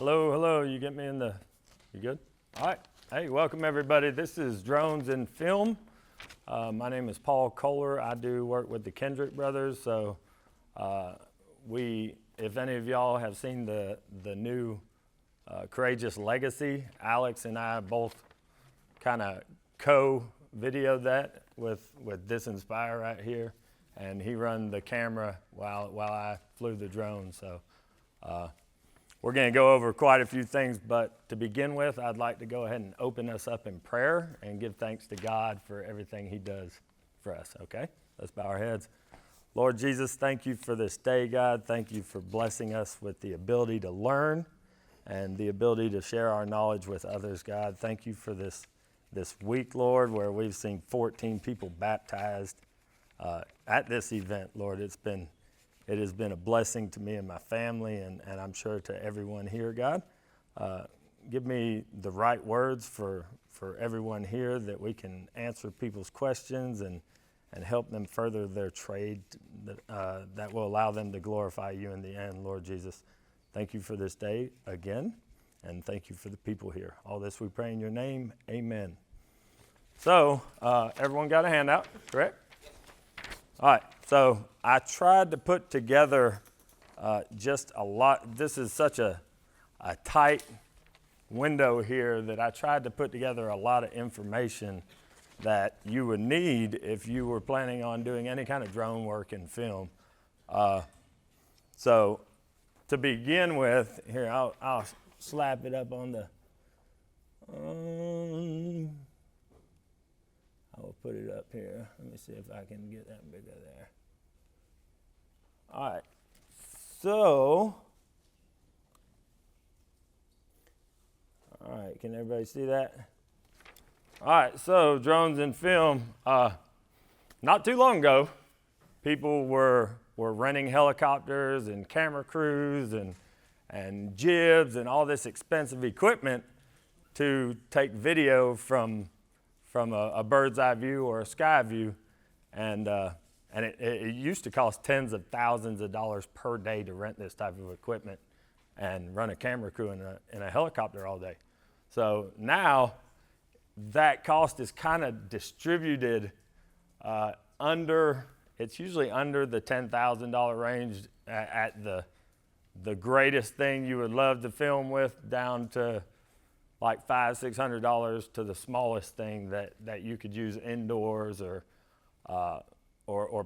Hello, you get me in the, you good? All right, hey, welcome everybody. This is Drones and Film. My name is Paul Kohler. I do work with the Kendrick Brothers, so if any of y'all have seen the new Courageous Legacy, Alex and I both kind of co-videoed that with this Inspire right here, and he run the camera while I flew the drone. So we're going to go over quite a few things, but to begin with, I'd like to go ahead and open us up in prayer and give thanks to God for everything he does for us, okay? Let's bow our heads. Lord Jesus, thank you for this day, God. Thank you for blessing us with the ability to learn and the ability to share our knowledge with others, God. Thank you for this week, Lord, where we've seen 14 people baptized at this event, Lord. It has been a blessing to me and my family, and I'm sure to everyone here, God. Give me the right words for everyone here that we can answer people's questions and help them further their trade that will allow them to glorify you in the end, Lord Jesus. Thank you for this day again, and thank you for the people here. All this we pray in your name, amen. So, everyone got a handout, correct? All right, so I tried to put together just a lot. This is such a tight window here that I tried to put together a lot of information that you would need if you were planning on doing any kind of drone work in film. So to begin with, here, I'll slap it up on the, I will put it up here. Let me see if I can get that bigger there. All right, so, all right, can everybody see that? All right, so drones and film. Not too long ago, people were renting helicopters and camera crews and jibs and all this expensive equipment to take video from a bird's eye view or a sky view, and it used to cost tens of thousands of dollars per day to rent this type of equipment and run a camera crew in a helicopter all day. So now that cost is kind of distributed it's usually under the $10,000 range at the greatest thing you would love to film with, down to like $500-600 to the smallest thing that you could use indoors or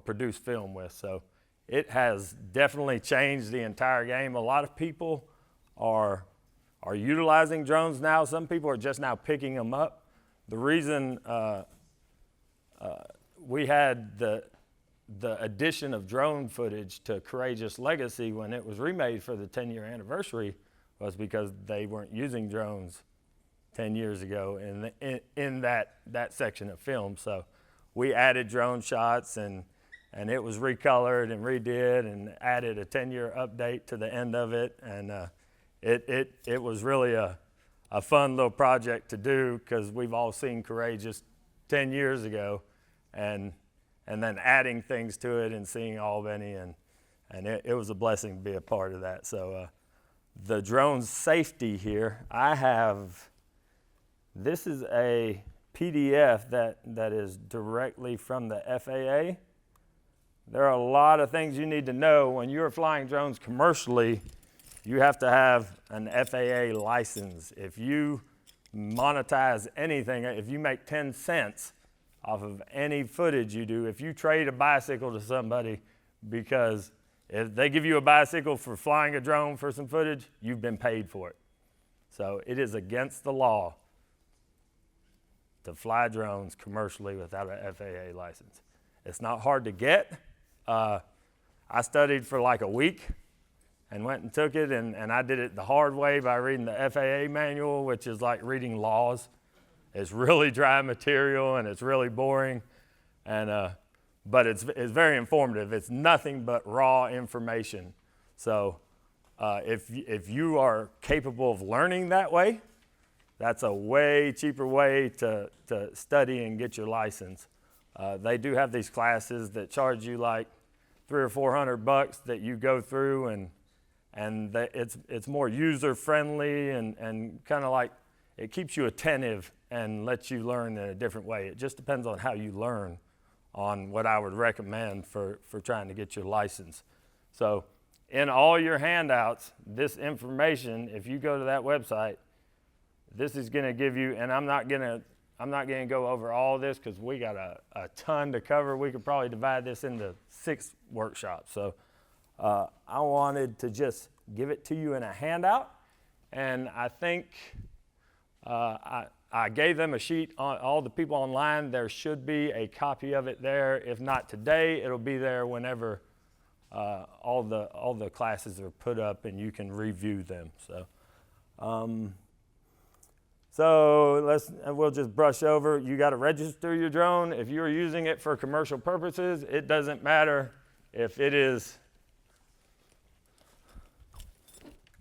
produce film with. So it has definitely changed the entire game. A lot of people are utilizing drones now. Some people are just now picking them up. The reason we had the addition of drone footage to Courageous Legacy when it was remade for the 10-year anniversary was because they weren't using drones 10 years ago in that section of film. So we added drone shots, and it was recolored and redid and added a 10-year update to the end of it. And it was really a fun little project to do, because we've all seen Courageous 10 years ago, and then adding things to it and seeing Albany, and it was a blessing to be a part of that. So the drone safety here, this is a PDF that is directly from the FAA. There are a lot of things you need to know. When you're flying drones commercially, you have to have an FAA license. If you monetize anything, if you make 10 cents off of any footage you do, if you trade a bicycle to somebody, because if they give you a bicycle for flying a drone for some footage, you've been paid for it. So it is against the law to fly drones commercially without an FAA license. It's not hard to get. I studied for like a week and went and took it, and I did it the hard way by reading the FAA manual, which is like reading laws. It's really dry material and it's really boring, but it's very informative. It's nothing but raw information. So if you are capable of learning that way, that's a way cheaper way to study and get your license. They do have these classes that charge you like $300 or $400 that you go through, and it's more user-friendly and kind of like it keeps you attentive and lets you learn in a different way. It just depends on how you learn on what I would recommend for trying to get your license. So in all your handouts, this information, if you go to that website, this is going to give you, and I'm not going to go over all this because we got a ton to cover. We could probably divide this into 6 workshops. So I wanted to just give it to you in a handout, and I think I gave them a sheet on all the people online. There should be a copy of it there. If not today, it'll be there whenever all the classes are put up and you can review them. So we'll just brush over. You got to register your drone. If you're using it for commercial purposes, it doesn't matter if it is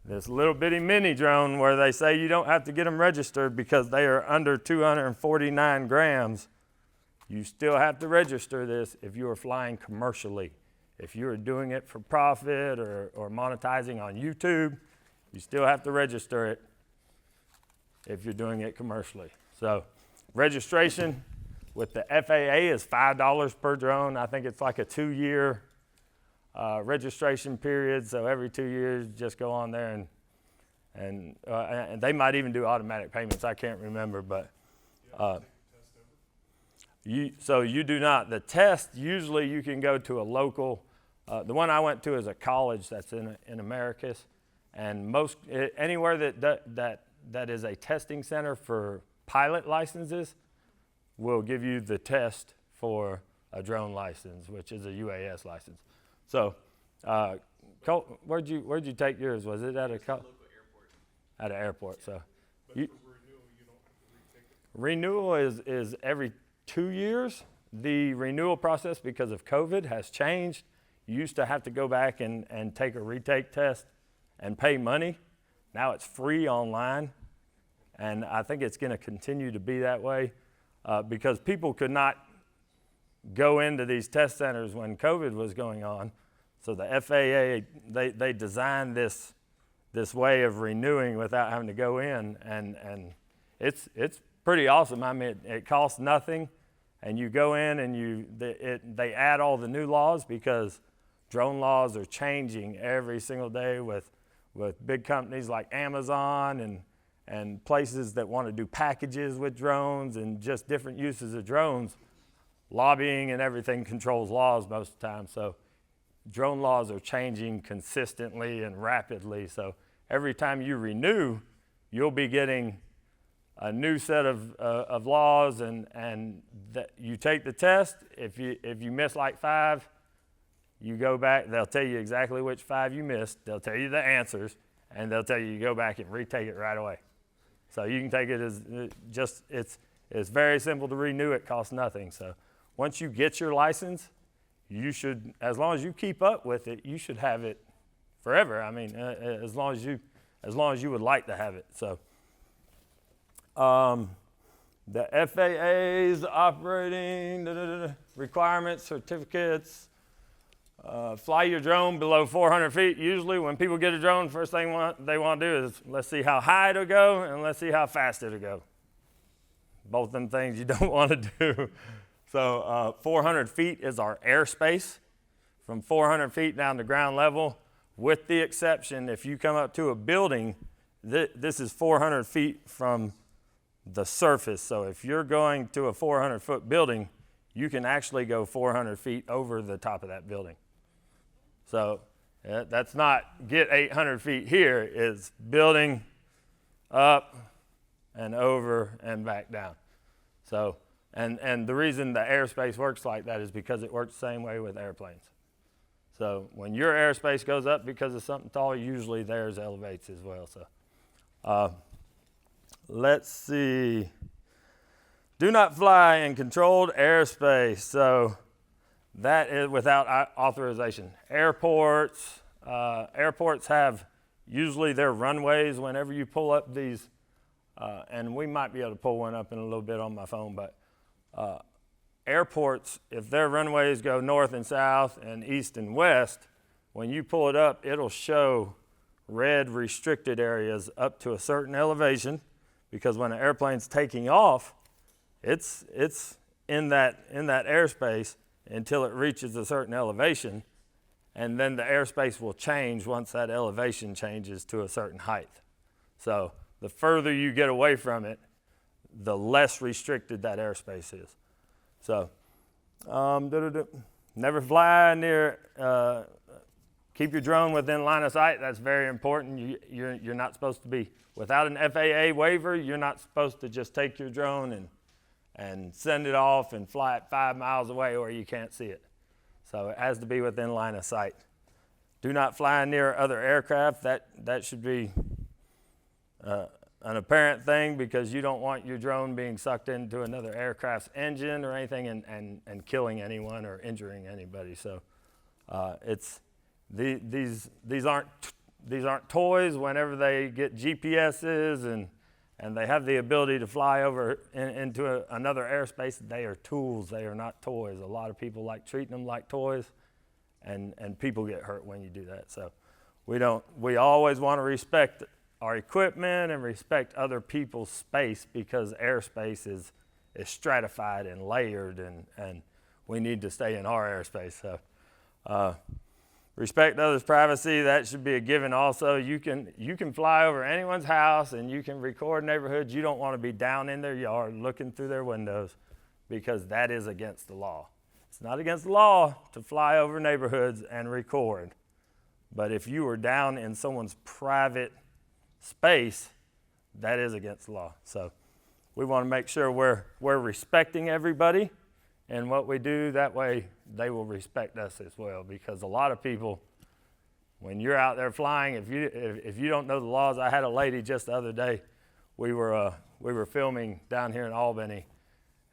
this little bitty mini drone where they say you don't have to get them registered because they are under 249 grams. You still have to register this if you are flying commercially. If you are doing it for profit or monetizing on YouTube, you still have to register it if you're doing it commercially. So registration with the FAA is $5 per drone. I think it's like a 2-year registration period. So every 2 years, just go on there and they might even do automatic payments. I can't remember, but you do not. The test, usually you can go to a local, the one I went to is a college that's in Americus, and anywhere that is a testing center for pilot licenses will give you the test for a drone license, which is a UAS license. So, Colt, where'd you take yours? Was it at a local airport? At an airport. So, but for renewal, you don't have to retake it. Renewal is every 2 years. The renewal process, because of COVID, has changed. You used to have to go back and take a retake test and pay money. Now it's free online, and I think it's going to continue to be that way because people could not go into these test centers when COVID was going on. So the FAA, they designed this way of renewing without having to go in, and it's pretty awesome. I mean, it costs nothing, and you go in and they add all the new laws because drone laws are changing every single day with big companies like Amazon and places that want to do packages with drones and just different uses of drones. Lobbying and everything controls laws most of the time. So drone laws are changing consistently and rapidly. So every time you renew, you'll be getting a new set of laws, and that you take the test. If you miss like 5, you go back. They'll tell you exactly which 5 you missed. They'll tell you the answers, and they'll tell you go back and retake it right away. So you can take it as it's very simple to renew. It costs nothing. So once you get your license, you should, as long as you keep up with it, you should have it forever. I mean, as long as you would like to have it. So the FAA's operating requirements, certificates. Fly your drone below 400 feet. Usually when people get a drone, first thing they want to do is let's see how high it'll go and let's see how fast it'll go. Both them things you don't want to do. So 400 feet is our airspace. From 400 feet down to ground level, with the exception if you come up to a building, this is 400 feet from the surface. So if you're going to a 400-foot building, you can actually go 400 feet over the top of that building. So that's not get 800 feet here, it's building up and over and back down. So, and the reason the airspace works like that is because it works the same way with airplanes. So when your airspace goes up because of something tall, usually theirs elevates as well. So let's see. Do not fly in controlled airspace. So that is without authorization. Airports have usually their runways whenever you pull up these, and we might be able to pull one up in a little bit on my phone, but airports, if their runways go north and south and east and west, when you pull it up, it'll show red restricted areas up to a certain elevation, because when an airplane's taking off, it's in that airspace until it reaches a certain elevation, and then the airspace will change once that elevation changes to a certain height. So the further you get away from it, the less restricted that airspace is. So never fly near, keep your drone within line of sight. That's very important. You're not supposed to be, without an FAA waiver, you're not supposed to just take your drone and send it off and fly it 5 miles away where you can't see it. So it has to be within line of sight. Do not fly near other aircraft. That should be an apparent thing, because you don't want your drone being sucked into another aircraft's engine or anything and killing anyone or injuring anybody. So these aren't toys. Whenever they get GPSs and they have the ability to fly over into another airspace, they are tools. They are not toys. A lot of people like treating them like toys, and people get hurt when you do that. So we always want to respect our equipment and respect other people's space, because airspace is stratified and layered, and we need to stay in our airspace. So respect others' privacy, that should be a given also. You can fly over anyone's house and you can record neighborhoods. You don't want to be down in their yard looking through their windows, because that is against the law. It's not against the law to fly over neighborhoods and record, but if you are down in someone's private space, that is against the law. So we want to make sure we're respecting everybody and what we do. That way they will respect us as well, because a lot of people, when you're out there flying, if you don't know the laws. I had a lady just the other day, we were filming down here in Albany,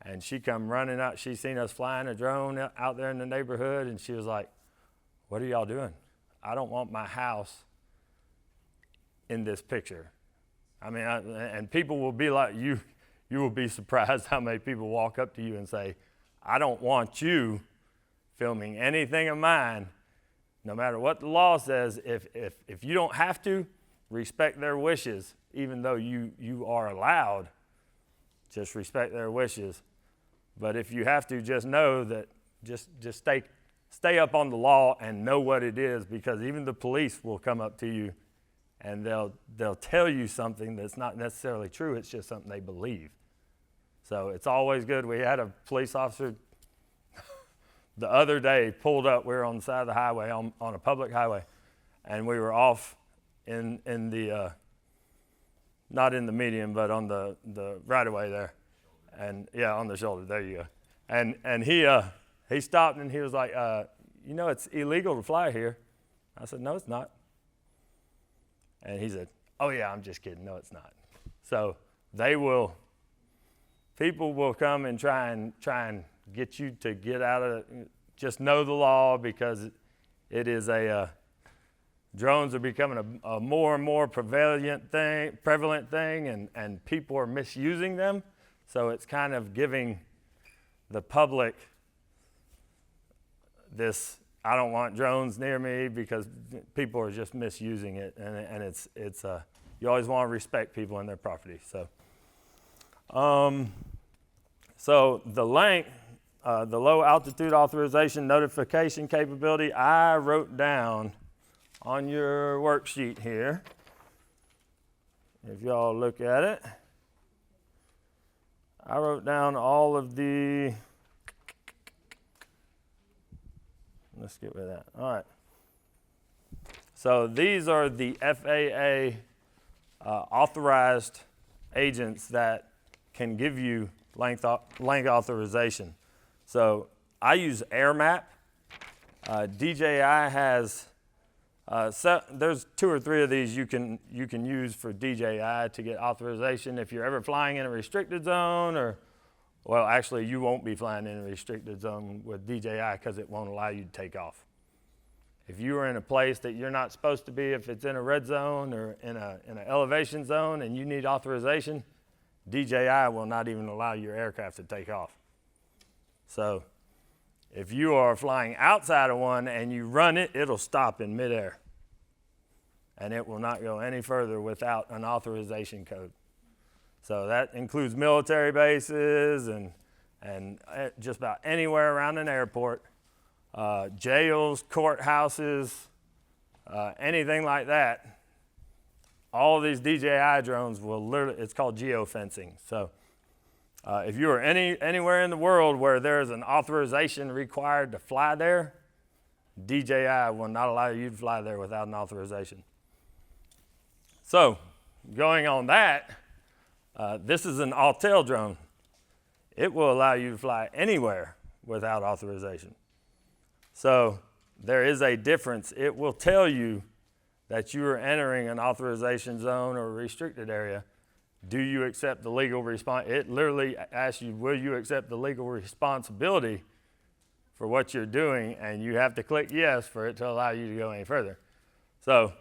and she come running out. She seen us flying a drone out there in the neighborhood, and she was like, "What are y'all doing? I don't want my house in this picture." I mean, and people will be like, you will be surprised how many people walk up to you and say, "I don't want you filming anything of mine." No matter what the law says, if you don't have to, respect their wishes, even though you are allowed, just respect their wishes. But if you have to, just know that just stay up on the law and know what it is, because even the police will come up to you and they'll tell you something that's not necessarily true. It's just something they believe. So it's always good. We had a police officer the other day pulled up. We were on the side of the highway, on a public highway, and we were off in the, not in the median, but on the right of way there. And yeah, on the shoulder, there you go. And he stopped and he was like, "It's illegal to fly here." I said, "No, it's not." And he said, "Oh yeah, I'm just kidding. No, it's not." So people will come and try and get you to get out of it. Just know the law, because it is drones are becoming a more and more prevalent thing, and people are misusing them. So it's kind of giving the public this, "I don't want drones near me," because people are just misusing it, and it's you always want to respect people and their property. So the length, the low altitude authorization notification capability, I wrote down on your worksheet here. If y'all look at it, I wrote down all of the, let's get rid of that. All right. So these are the FAA authorized agents that can give you length authorization. So I use AirMap. DJI has, there's 2 or 3 of these you can use for DJI to get authorization if you're ever flying in a restricted zone, well, actually you won't be flying in a restricted zone with DJI, because it won't allow you to take off. If you are in a place that you're not supposed to be, if it's in a red zone or in an elevation zone and you need authorization, DJI will not even allow your aircraft to take off. So if you are flying outside of one and you run it, it'll stop in midair. and it will not go any further without an authorization code. So that includes military bases and just about anywhere around an airport, jails, courthouses, anything like that. All of these DJI drones will literally, it's called geofencing. So if you are anywhere in the world where there is an authorization required to fly there, DJI will not allow you to fly there without an authorization. So going on that, this is an Autel drone. It will allow you to fly anywhere without authorization. So there is a difference. It will tell you that you are entering an authorization zone or a restricted area. Do you accept the legal response? It literally asks you, will you accept the legal responsibility for what you're doing? And you have to click yes for it to allow you to go any further. So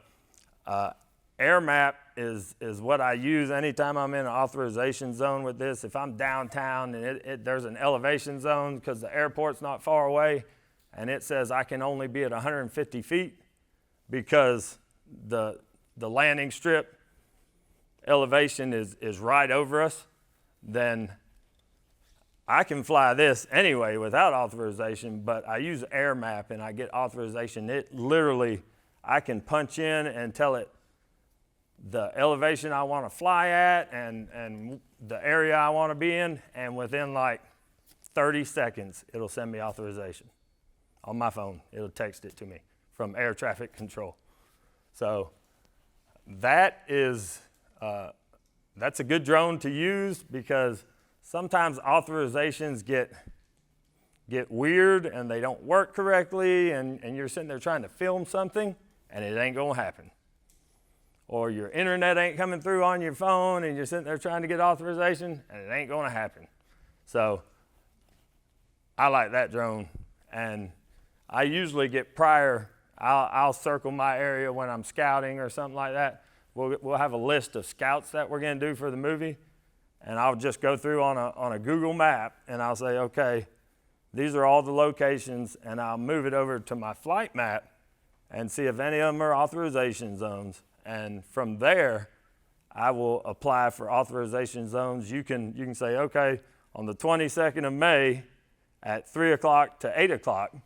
Air Map is what I use anytime I'm in an authorization zone with this. If I'm downtown and there's an elevation zone because the airport's not far away, and it says I can only be at 150 feet because the landing strip elevation is right over us, then I can fly this anyway without authorization, but I use Air Map and I get authorization. It literally, I can punch in and tell it the elevation I want to fly at and the area I want to be in, and within like 30 seconds, it'll send me authorization on my phone. It'll text it to me from air traffic control. So that is, that's a good drone to use because sometimes authorizations get weird and they don't work correctly, and you're sitting there trying to film something and it ain't gonna happen. Or your internet ain't coming through on your phone and you're sitting there trying to get authorization and it ain't gonna happen. So I like that drone, and I usually get prior, I'll circle my area when I'm scouting or something like that. We'll have a list of scouts that we're gonna do for the movie, and I'll just go through on a Google map and I'll say, okay, these are all the locations, and I'll move it over to my flight map and see if any of them are authorization zones. And from there, I will apply for authorization zones. You can say, okay, on the 22nd of May at 3 o'clock to 8 o'clock,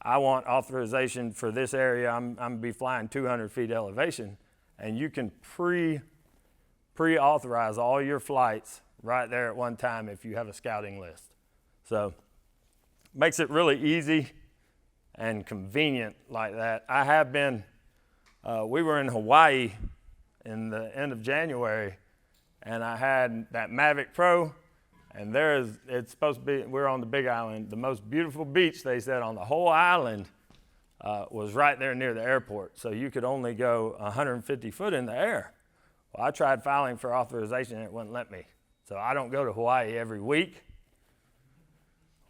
I want authorization for this area. I'm gonna be flying 200 feet elevation. And you can pre-authorize all your flights right there at one time if you have a scouting list. So makes it really easy and convenient like that. I have been, we were in Hawaii in the end of January, and I had that Mavic Pro, and it's supposed to be, we're on the Big Island. The most beautiful beach, they said, on the whole island was right there near the airport. So you could only go 150 foot in the air. Well, I tried filing for authorization and it wouldn't let me. So I don't go to Hawaii every week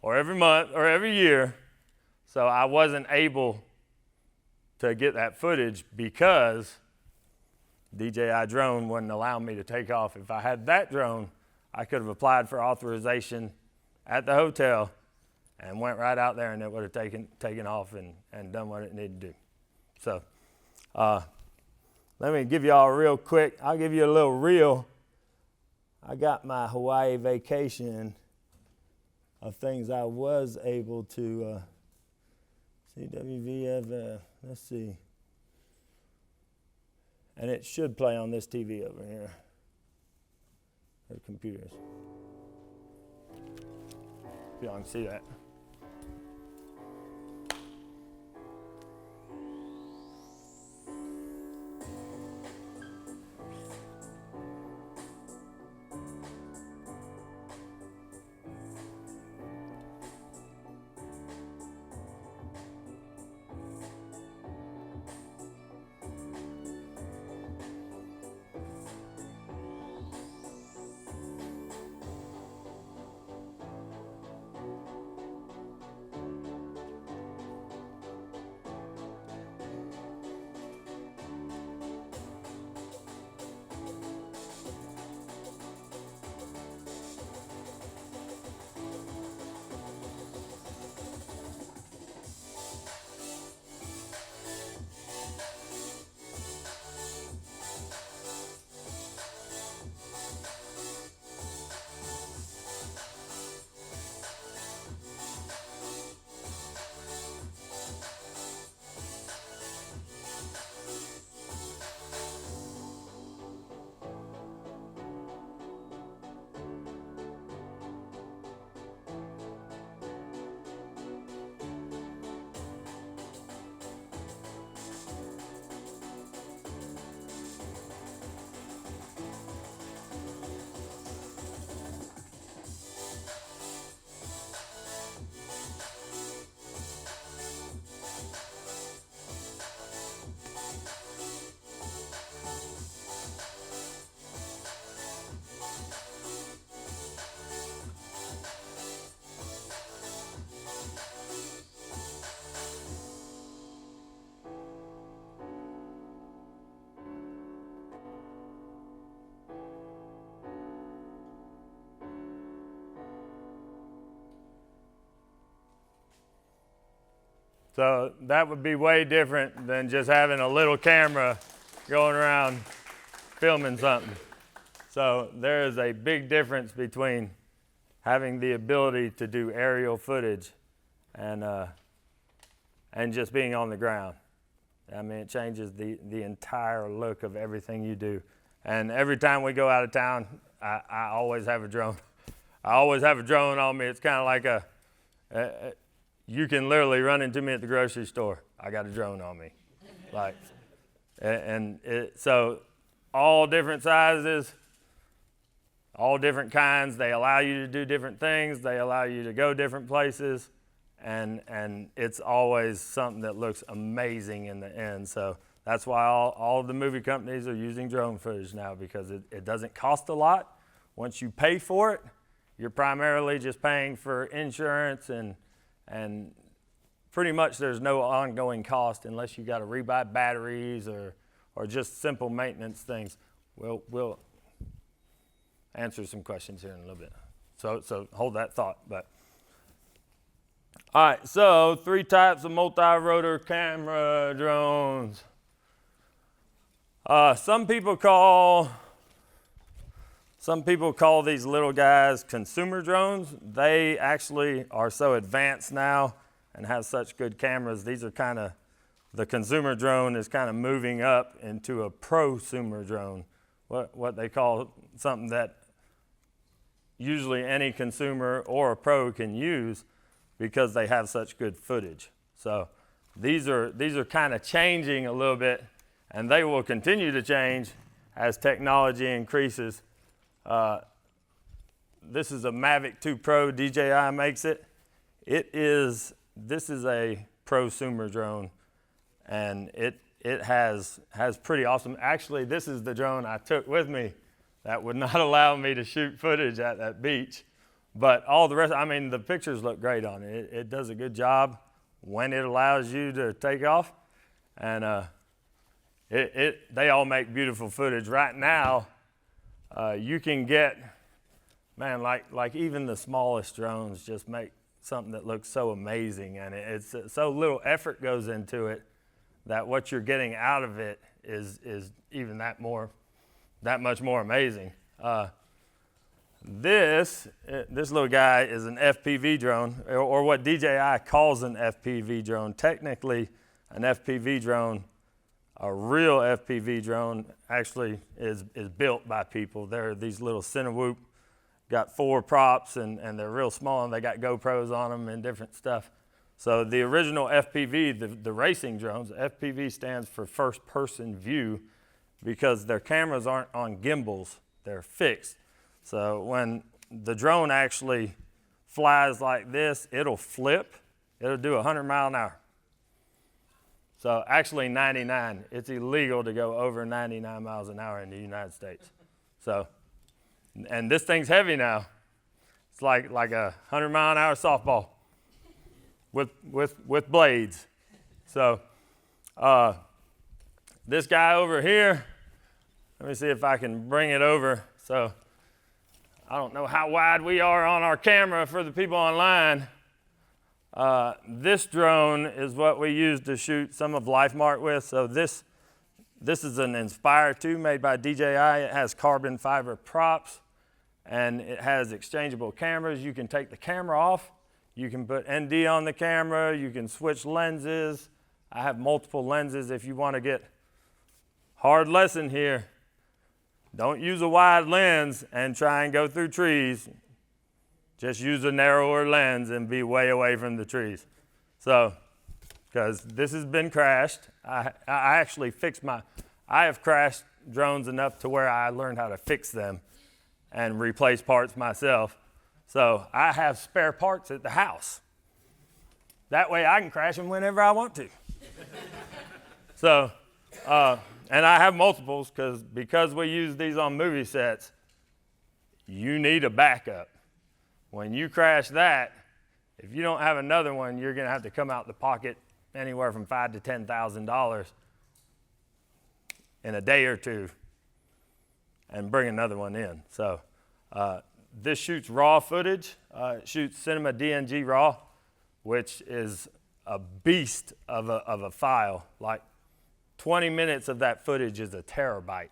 or every month or every year. So I wasn't able to get that footage because DJI drone wouldn't allow me to take off. If I had that drone, I could have applied for authorization at the hotel and went right out there, and it would have taken off and done what it needed to do. So let me give you all real quick. I'll give you a little reel. I got my Hawaii vacation of things I was able to CWVFF, let's see. And it should play on this TV over here, or computers. If y'all can see that. So that would be way different than just having a little camera going around filming something. So there is a big difference between having the ability to do aerial footage and just being on the ground. I mean, it changes the entire look of everything you do. And every time we go out of town, I always have a drone. I always have a drone on me. It's kind of like you can literally run into me at the grocery store. I got a drone on me. So all different sizes, all different kinds. They allow you to do different things. They allow you to go different places. And it's always something that looks amazing in the end. So that's why all of the movie companies are using drone footage now, because it doesn't cost a lot. Once you pay for it, you're primarily just paying for insurance and pretty much there's no ongoing cost unless you got to rebuy batteries or just simple maintenance things. We'll answer some questions here in a little bit. So hold that thought. All right, so 3 types of multi-rotor camera drones. Some people call these little guys consumer drones. They actually are so advanced now and have such good cameras. These are kind of, the consumer drone is kind of moving up into a prosumer drone, what they call something that usually any consumer or a pro can use, because they have such good footage. So these are kind of changing a little bit, and they will continue to change as technology increases. This is a Mavic 2 Pro, DJI makes it. This is a prosumer drone, and it has pretty awesome. Actually, this is the drone I took with me that would not allow me to shoot footage at that beach. But all the rest, I mean, the pictures look great on it. It does a good job when it allows you to take off. And they all make beautiful footage. Right now, you can get, man, like even the smallest drones just make something that looks so amazing. And it's so little effort goes into it that what you're getting out of it is even that much more amazing. This little guy is an FPV drone, or what DJI calls an FPV drone. Technically, an FPV drone, a real FPV drone, actually is built by people. They're these little CineWVFF, got 4 props, and they're real small, and they got GoPros on them and different stuff. So the original FPV, the racing drones, FPV stands for first person view, because their cameras aren't on gimbals, they're fixed. So when the drone actually flies like this, it'll flip. It'll do 100 miles an hour. So actually 99. It's illegal to go over 99 miles an hour in the United States. So, and this thing's heavy now. It's like a 100 mile an hour softball with blades. So this guy over here, let me see if I can bring it over. So I don't know how wide we are on our camera for the people online. This drone is what we use to shoot some of LifeMark with. So this is an Inspire 2 made by DJI. It has carbon fiber props, and it has exchangeable cameras. You can take the camera off. You can put ND on the camera. You can switch lenses. I have multiple lenses. If you want to get hard lesson here, don't use a wide lens and try and go through trees. Just use a narrower lens and be way away from the trees. So, because this has been crashed. I actually I have crashed drones enough to where I learned how to fix them and replace parts myself. So I have spare parts at the house. That way I can crash them whenever I want to. So, and I have multiples because we use these on movie sets, you need a backup. When you crash that, if you don't have another one, you're going to have to come out the pocket anywhere from $5,000 to $10,000 in a day or two and bring another one in. So this shoots raw footage. It shoots cinema DNG raw, which is a beast of a file. Like 20 minutes of that footage is a terabyte.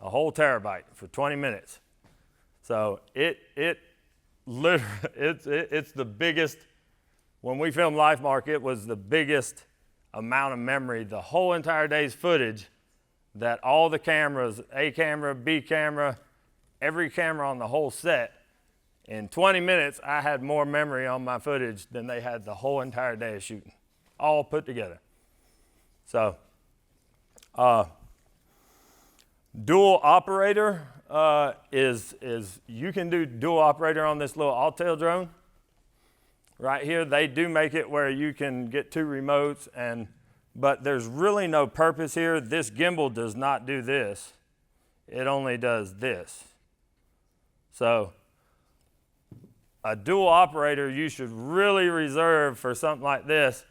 A whole terabyte for 20 minutes. So it's the biggest, when we filmed LifeMark, it was the biggest amount of memory, the whole entire day's footage that all the cameras, A camera, B camera, every camera on the whole set, in 20 minutes, I had more memory on my footage than they had the whole entire day of shooting, all put together. So, dual operator is you can do dual operator on this little all-tail drone. Right here, they do make it where you can get 2 remotes, but there's really no purpose here. This gimbal does not do this. It only does this. So a dual operator you should really reserve for something like this.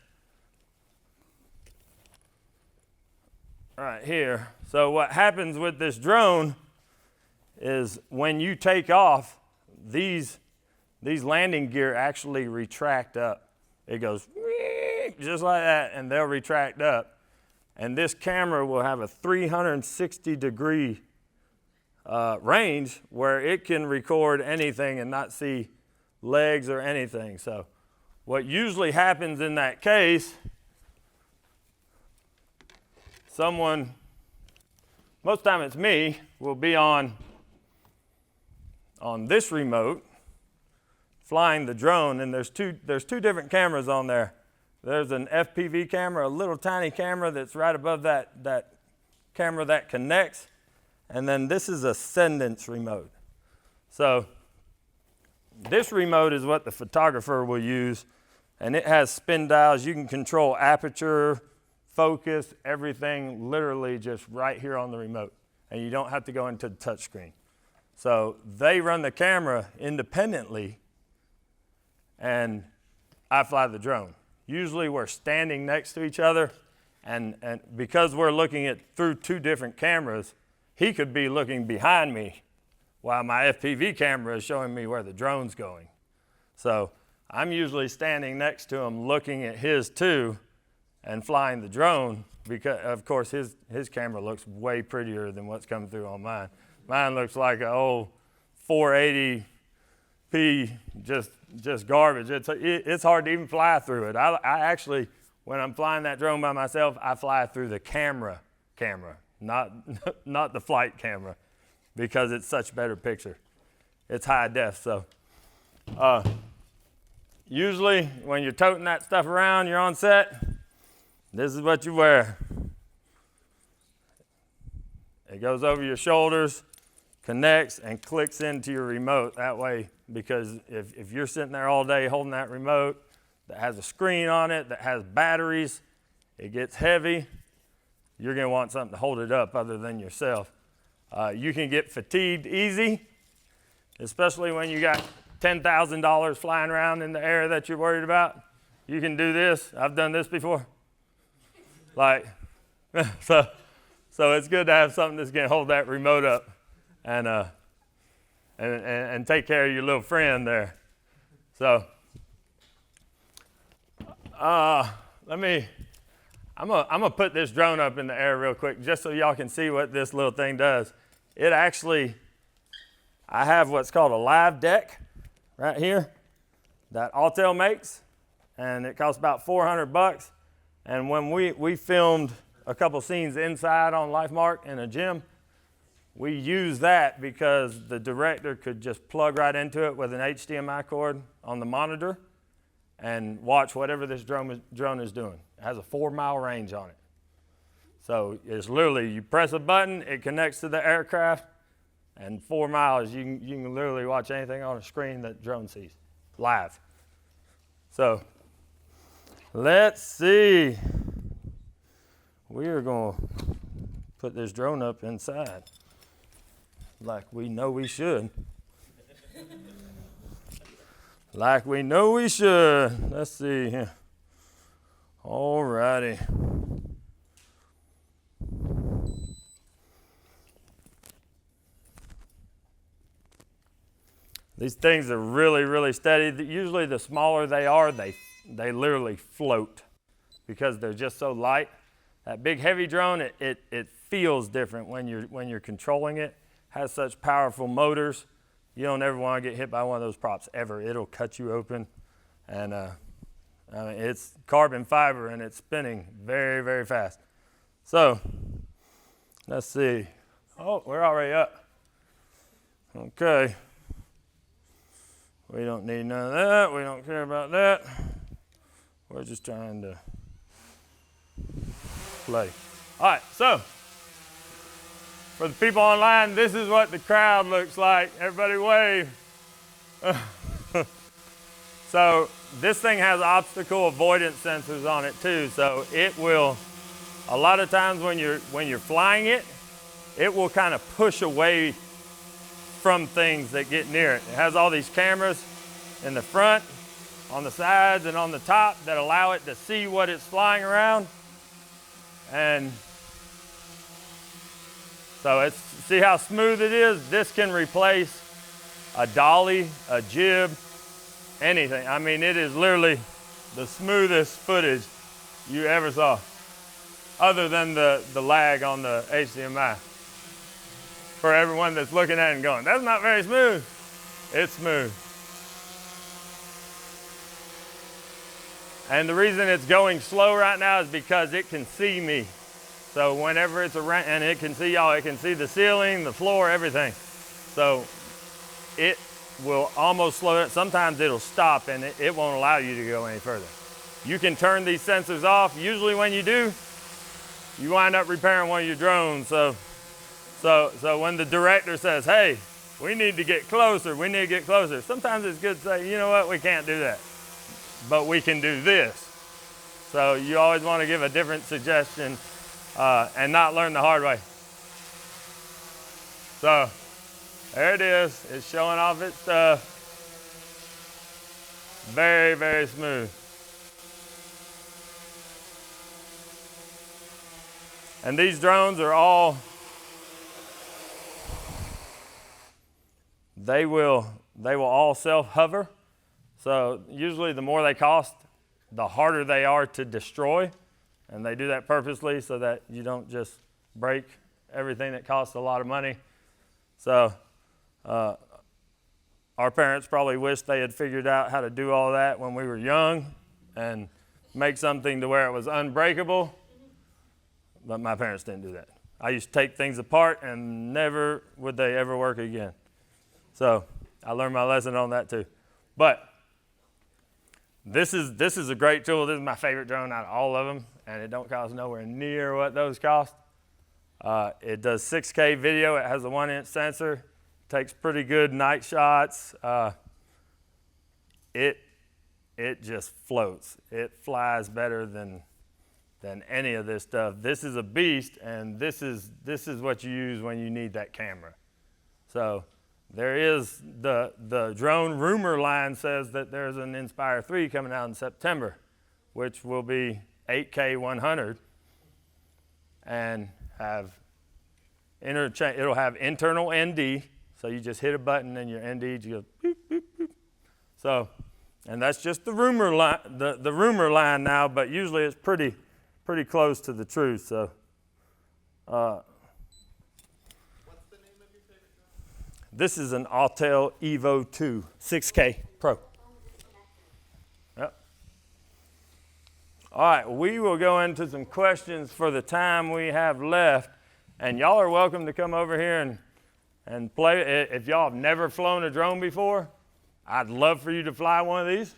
Right here. So what happens with this drone is when you take off, these landing gear actually retract up. It goes just like that, and they'll retract up. And this camera will have a 360-degree range where it can record anything and not see legs or anything. So what usually happens in that case, someone, most of the time it's me, will be on this remote flying the drone, and there's two different cameras on there. There's an FPV camera, a little tiny camera that's right above that camera that connects, and then this is a Sendence remote. So this remote is what the photographer will use, and it has spin dials. You can control aperture, focus, everything literally just right here on the remote, and you don't have to go into the touch screen. So they run the camera independently, and I fly the drone. Usually we're standing next to each other, and because we're looking at through 2 different cameras, he could be looking behind me while my FPV camera is showing me where the drone's going. So I'm usually standing next to him looking at his too and flying the drone, because of course his camera looks way prettier than what's coming through on mine. Mine looks like an old 480p, just garbage. It's hard to even fly through it. I actually, when I'm flying that drone by myself, I fly through the camera, not the flight camera, because it's such better picture. It's high def. So usually when you're toting that stuff around, you're on set, this is what you wear. It goes over your shoulders, connects, and clicks into your remote that way, because if you're sitting there all day holding that remote that has a screen on it, that has batteries, it gets heavy, you're going to want something to hold it up other than yourself. You can get fatigued easy, especially when you got $10,000 flying around in the air that you're worried about. You can do this. I've done this before. Like, so it's good to have something that's going to hold that remote up and take care of your little friend there. So I'm gonna put this drone up in the air real quick just so y'all can see what this little thing does. It actually, I have what's called a live deck right here that Autel makes, and it costs about $400. And when we filmed a couple scenes inside on LifeMark in a gym, we used that because the director could just plug right into it with an HDMI cord on the monitor and watch whatever this drone is doing. It has a 4-mile range on it. So it's literally, you press a button, it connects to the aircraft, and 4 miles, you can literally watch anything on a screen that drone sees, live. So let's see. We are going to put this drone up inside like we know we should. Like we know we should. Let's see here. All righty. These things are really, really steady. Usually the smaller they are, they they literally float because they're just so light. That big heavy drone, it feels different when you're controlling it. Has such powerful motors. You don't ever want to get hit by one of those props ever. It'll cut you open. And I mean, it's carbon fiber and it's spinning very, very fast. So let's see. Oh, we're already up. Okay. We don't need none of that. We don't care about that. We're just trying to play. All right, so for the people online, this is what the crowd looks like. Everybody wave. So this thing has obstacle avoidance sensors on it too. So it will, a lot of times when you're flying it, it will kind of push away from things that get near it. It has all these cameras in the front, on the sides, and on the top that allow it to see what it's flying around. And so see how smooth it is? This can replace a dolly, a jib, anything. I mean, it is literally the smoothest footage you ever saw, other than the lag on the HDMI. For everyone that's looking at it and going, that's not very smooth. It's smooth. And the reason it's going slow right now is because it can see me. So whenever it's around, and it can see y'all, it can see the ceiling, the floor, everything. So it will almost slow it. Sometimes it'll stop and it won't allow you to go any further. You can turn these sensors off. Usually when you do, you wind up repairing one of your drones. So when the director says, hey, we need to get closer, sometimes it's good to say, you know what, we can't do that, but we can do this. So you always want to give a different suggestion and not learn the hard way. So there it is. It's showing off its stuff. Very, very smooth. And these drones are all, they will all self-hover. So usually the more they cost, the harder they are to destroy. And they do that purposely so that you don't just break everything that costs a lot of money. So our parents probably wish they had figured out how to do all that when we were young and make something to where it was unbreakable. But my parents didn't do that. I used to take things apart and never would they ever work again. So I learned my lesson on that too. But this is a great tool. This is my favorite drone out of all of them, and it don't cost nowhere near what those cost. It does 6K video. It has a 1-inch sensor. Takes pretty good night shots. It just floats. It flies better than any of this stuff. This is a beast, and this is what you use when you need that camera. So there is the drone rumor line says that there's an Inspire 3 coming out in September, which will be 8K 100 and have it'll have internal ND. So you just hit a button and your ND goes boop, boop, boop. So, and that's just the rumor line, the rumor line now, but usually it's pretty close to the truth. So, What's the name of your favorite drone? This is an Autel Evo 2 6K Pro. Yep. All right, we will go into some questions for the time we have left, and y'all are welcome to come over here and play. If y'all have never flown a drone before, I'd love for you to fly one of these.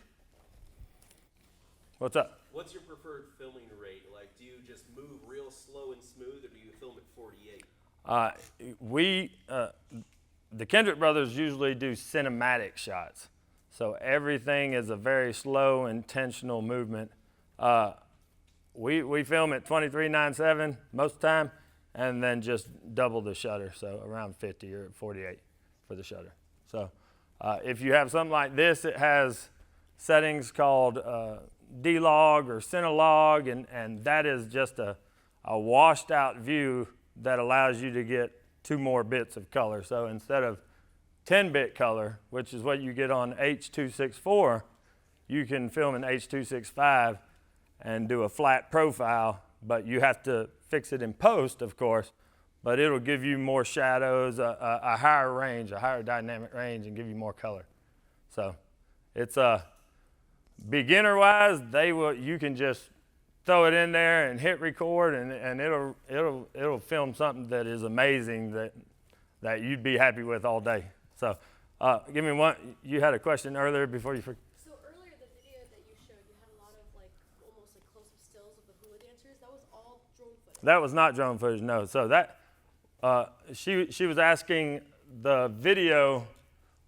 What's up? What's your preferred filming rate? Like, do you just move real slow and smooth, or do you film at 48? The Kendrick Brothers usually do cinematic shots. So everything is a very slow, intentional movement. We film at 23.97 most of the time, and then just double the shutter, so around 50 or 48 for the shutter. So if you have something like this, it has settings called D-Log or Cinelog, and that is just a washed out view that allows you to get 2 more bits of color. So instead of 10-bit color, which is what you get on H.264, you can film in H.265 and do a flat profile, but you have to fix it in post, of course, but it'll give you more shadows, a higher range, a higher dynamic range, and give you more color. So it's beginner-wise, you can just throw it in there and hit record, and it'll film something that is amazing that you'd be happy with all day. So give me one. You had a question earlier before you forget. So earlier, the video that you showed, you had a lot of almost close-up stills of the hula dancers. That was all drone footage. That was not drone footage, no. So that she was asking the video.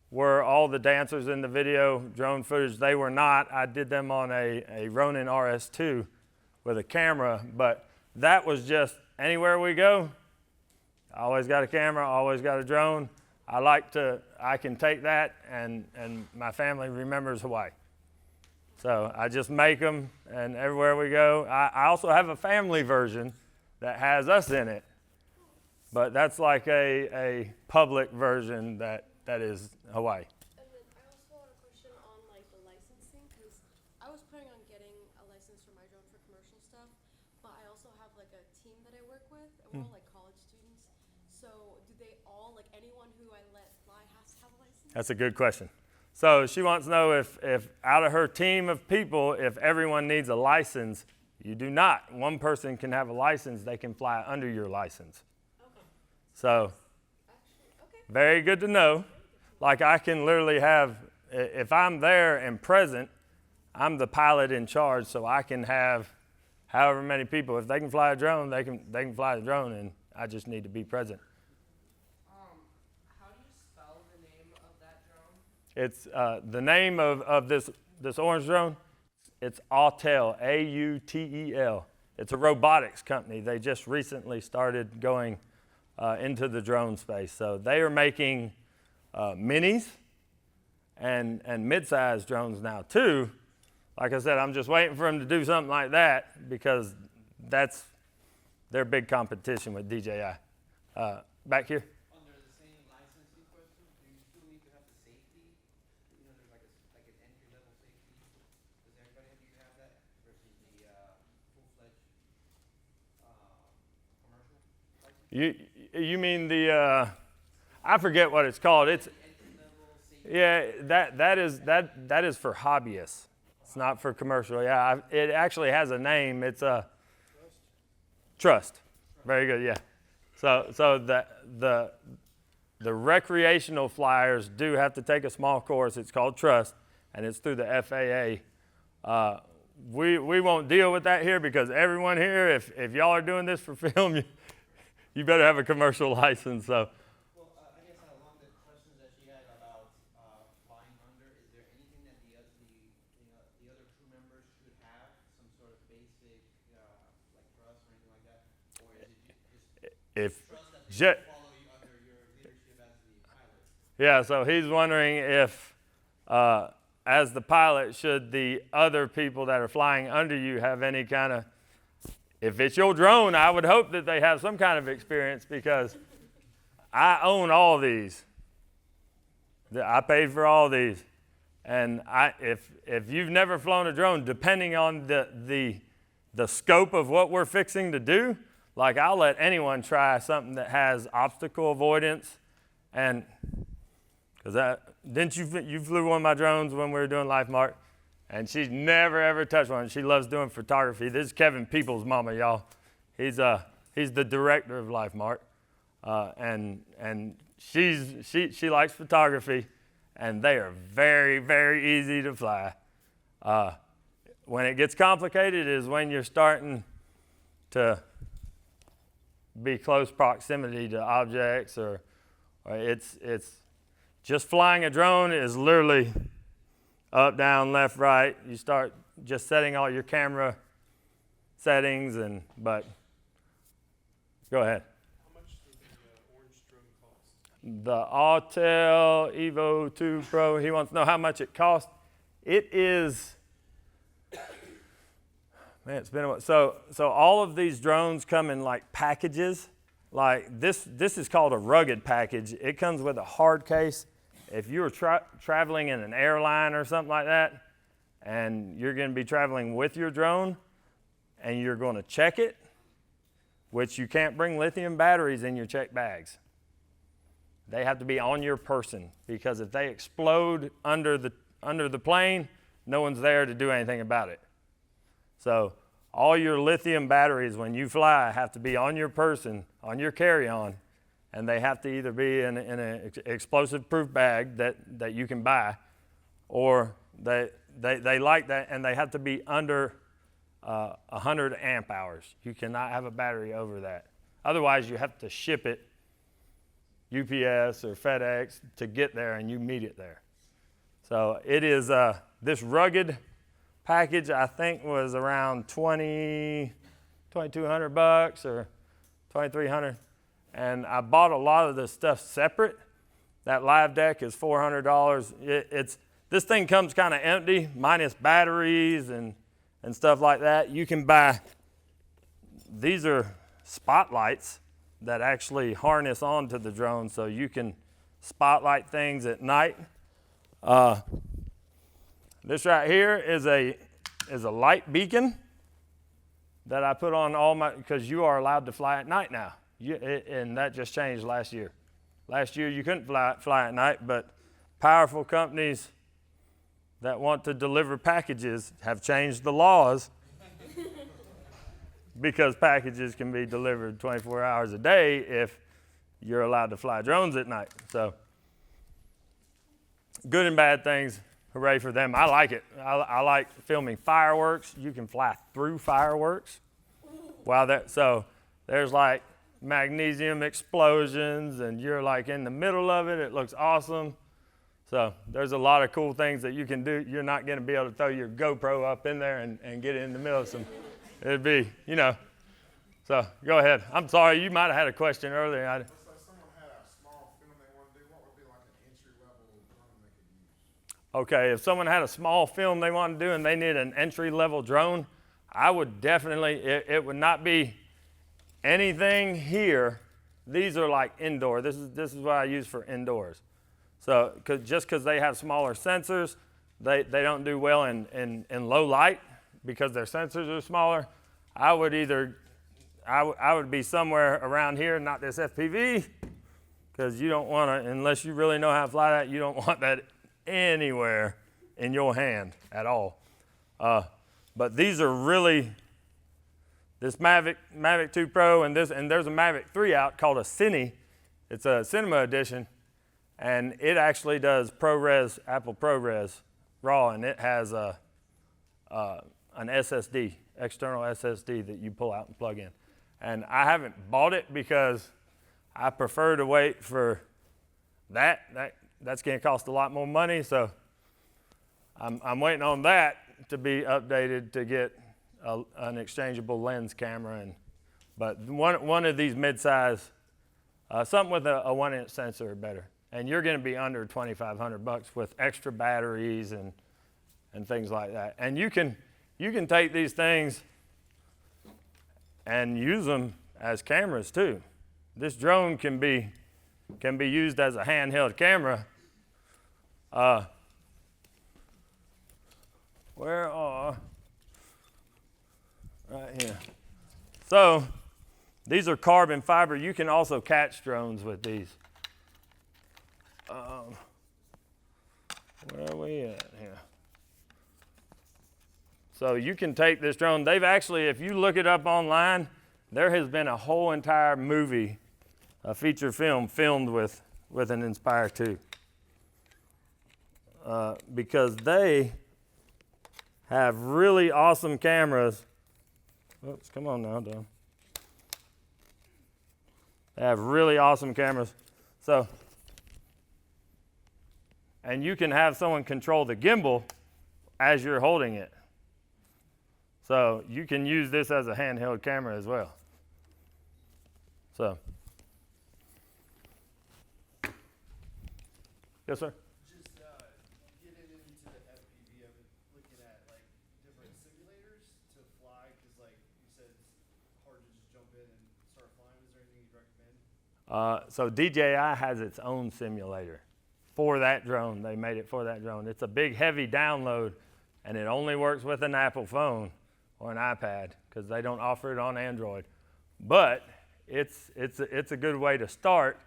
Were all the dancers in the video drone footage? They were not. I did them on a Ronin RS2 with a camera, but that was just anywhere we go. I always got a camera, always got a drone. I can take that, and my family remembers Hawaii. So I just make them, and everywhere we go. I also have a family version that has us in it, but that's like a public version that is Hawaii. And then I also had a question on the licensing, because I was planning on getting a license for my drone for commercial stuff, but I also have a team that I work with, and we're all college students. So do they all, anyone who I let fly has to have a license? That's a good question. So she wants to know if out of her team of people, if everyone needs a license. You do not. One person can have a license. They can fly under your license. Okay. So okay. Very good to know. I can literally have, if I'm there and present, I'm the pilot in charge, so I can have however many people. If they can fly a drone, they can fly the drone, and I just need to be present. How do you spell the name of that drone? It's the name of this orange drone. It's Autel, A-U-T-E-L. It's a robotics company. They just recently started going into the drone space. So they are making minis and mid-sized drones now too. Like I said, I'm just waiting for them to do something like that because that's their big competition with DJI. Back here. Under the same licensing question, do you still need to have the safety? There's an entry-level safety. Does everybody have that versus the full-fledged commercial license? You mean the I forget what it's called. It's that is for hobbyists. It's not for commercial. Yeah, it actually has a name. It's a Trust. Very good. Yeah. So the recreational flyers do have to take a small course. It's called Trust, and it's through the FAA. We won't deal with that here because everyone here, if y'all are doing this for film, you better have a commercial license. So. Well, I guess along the questions that she had about flying under, is there anything that the other crew members should have, some sort of basic trust or anything like that, or is it just trust that they follow you under your leadership as the pilot? Yeah. So he's wondering if, as the pilot, should the other people that are flying under you have any kind of. If it's your drone, I would hope that they have some kind of experience because I own all these. I paid for all these. And if you've never flown a drone, depending on the scope of what we're fixing to do, I'll let anyone try something that has obstacle avoidance. And because you flew one of my drones when we were doing LifeMark? And she's never, ever touched one. She loves doing photography. This is Kevin Peoples' mama, y'all. He's the director of LifeMark. And she likes photography, and they are very, very easy to fly. When it gets complicated is when you're starting to be close proximity to objects, or it's just flying a drone is literally up, down, left, right. You start just setting all your camera settings, but go ahead. How much does the orange drone cost? The Autel Evo 2 Pro, he wants to know how much it costs. It is, man, it's been a while. So all of these drones come in packages. This is called a rugged package. It comes with a hard case. If you were traveling in an airline or something like that, and you're going to be traveling with your drone, and you're going to check it, which you can't bring lithium batteries in your check bags. They have to be on your person, because if they explode under the plane, no one's there to do anything about it. So all your lithium batteries when you fly have to be on your person, on your carry-on, and they have to either be in an explosive-proof bag that you can buy, or they like that, and they have to be under 100 amp hours. You cannot have a battery over that. Otherwise, you have to ship it UPS or FedEx to get there, and you meet it there. So it is this rugged package, I think, was around $2,200 or $2,300, and I bought a lot of this stuff separate. That live deck is $400. This thing comes kind of empty, minus batteries and stuff like that. You can buy, these are spotlights that actually harness onto the drone, so you can spotlight things at night. This right here is a light beacon that I put on all my, because you are allowed to fly at night now, and that just changed last year. Last year you couldn't fly at night, but powerful companies that want to deliver packages have changed the laws because packages can be delivered 24 hours a day if you're allowed to fly drones at night. So good and bad things, hooray for them. I like it. I like filming fireworks. You can fly through fireworks. So there's like magnesium explosions, and you're like in the middle of it. It looks awesome. So there's a lot of cool things that you can do. You're not going to be able to throw your GoPro up in there and get it in the middle of some, it'd be, So go ahead. I'm sorry, you might have had a question earlier. So if someone had a small film they want to do, what would be like an entry-level drone they could use? Okay, if someone had a small film they want to do and they need an entry-level drone, I would definitely, it would not be anything here. These are like indoor. This is what I use for indoors. So just because they have smaller sensors, they don't do well in low light because their sensors are smaller. I would be somewhere around here, not this FPV, because you don't want to, unless you really know how to fly that, you don't want that anywhere in your hand at all. But these are really, this Mavic 2 Pro and there's a Mavic 3 out called a Cine. It's a cinema edition, and it actually does ProRes, Apple ProRes RAW, and it has an SSD, external SSD that you pull out and plug in. And I haven't bought it because I prefer to wait for that. That's going to cost a lot more money, so I'm waiting on that to be updated to get an exchangeable lens camera. But one of these mid-size, something with a 1-inch sensor or better. And you're going to be under $2,500 with extra batteries and things like that. And you can take these things and use them as cameras too. This drone can be used as a handheld camera. Where are, right here. So these are carbon fiber. You can also catch drones with these. Where are we at here? So you can take this drone. They've actually, if you look it up online, there has been a whole entire movie, a feature film filmed with an Inspire 2. Because they have really awesome cameras. Oops, come on now, Don. They have really awesome cameras. So, and you can have someone control the gimbal as you're holding it. So you can use this as a handheld camera as well. So, yes, sir? Just getting into the FPV, I've been looking at like different simulators to fly, because like you said, it's hard to just jump in and start flying. Is there anything you'd recommend? So DJI has its own simulator for that drone. They made it for that drone. It's a big, heavy download, and it only works with an Apple phone or an iPad because they don't offer it on Android. But it's a good way to start.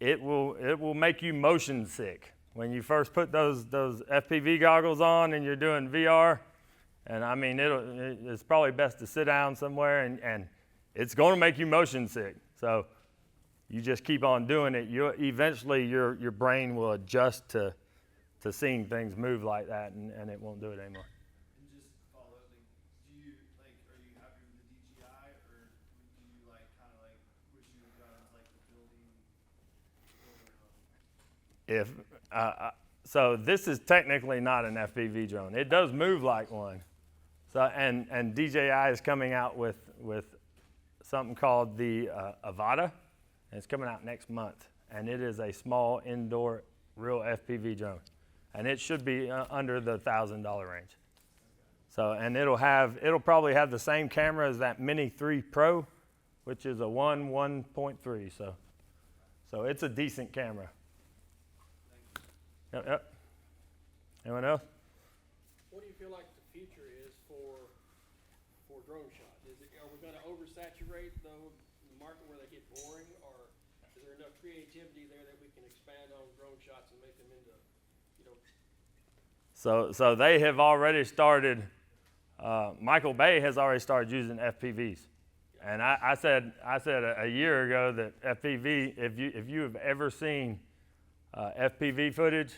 It will make you motion sick when you first put those FPV goggles on and you're doing VR. And I mean, it's probably best to sit down somewhere, and it's going to make you motion sick. So you just keep on doing it. Eventually your brain will adjust to seeing things move like that, and it won't do it anymore. And just follow up, like, are you happy with the DJI, or do you kind of wish you had got into the building realm? So this is technically not an FPV drone. It does move like one. So and DJI is coming out with something called the Avata, and it's coming out next month. And it is a small indoor real FPV drone, and it should be under the $1,000 range. So and it'll probably have the same camera as that Mini 3 Pro, which is a 1.3. So it's a decent camera. Yep. Anyone else? What do you feel like the future is for drone shot? Are we going to oversaturate the market where they get boring, or is there enough creativity there that we can expand on drone shots and make them into, So they have already started. Michael Bay has already started using FPVs, and I said a year ago that FPV, if you have ever seen FPV footage,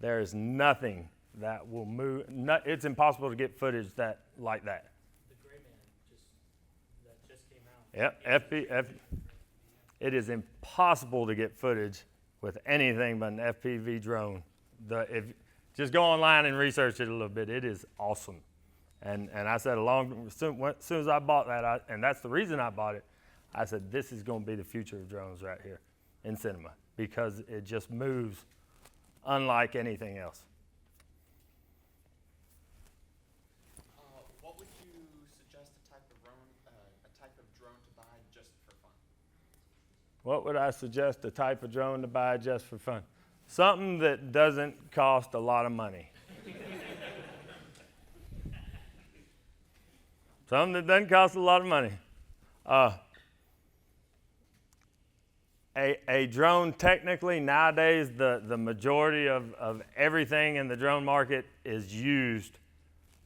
there is nothing that will move. It's impossible to get footage like that. The Gray Man that just came out. Yep, it is impossible to get footage with anything but an FPV drone. Just go online and research it a little bit. It is awesome. And I said as soon as I bought that, and that's the reason I bought it, I said this is going to be the future of drones right here in cinema, because it just moves unlike anything else. What would you suggest a type of drone to buy just for fun? What would I suggest a type of drone to buy just for fun? Something that doesn't cost a lot of money. Something that doesn't cost a lot of money. A drone, technically, nowadays, the majority of everything in the drone market is used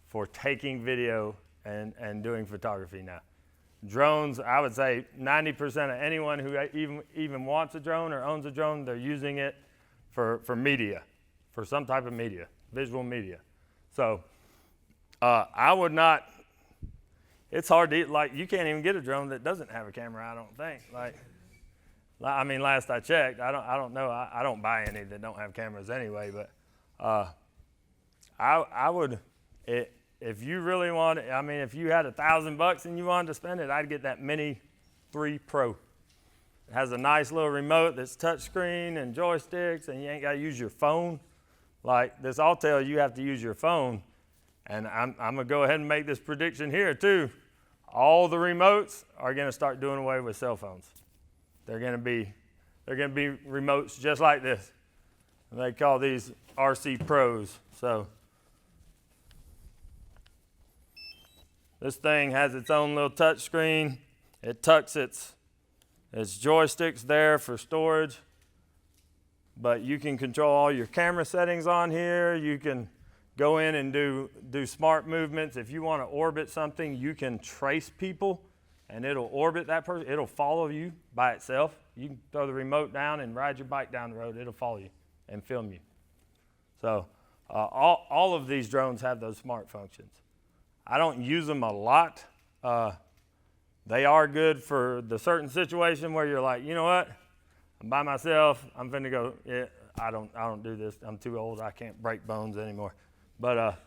for taking video and doing photography now. Drones, I would say 90% of anyone who even wants a drone or owns a drone, they're using it for media, for some type of media, visual media. So I would not, it's hard to, you can't even get a drone that doesn't have a camera, I don't think. I mean, last I checked, I don't know. I don't buy any that don't have cameras anyway. But I would, if you really want, if you had $1,000 and you wanted to spend it, I'd get that Mini 3 Pro. It has a nice little remote that's touchscreen and joysticks, and you ain't got to use your phone. Like this Autel, you have to use your phone. And I'm gonna go ahead and make this prediction here too. All the remotes are gonna start doing away with cell phones. They're gonna be remotes just like this. And they call these RC Pros. So this thing has its own little touch screen. It tucks its joysticks there for storage. But you can control all your camera settings on here. You can go in and do smart movements. If you want to orbit something, you can trace people and it'll orbit that person. It'll follow you by itself. You can throw the remote down and ride your bike down the road. It'll follow you and film you. So all of these drones have those smart functions. I don't use them a lot. They are good for the certain situation where you're like, you know what? I'm by myself. I'm finna go. Yeah, I don't do this. I'm too old. I can't break bones anymore. But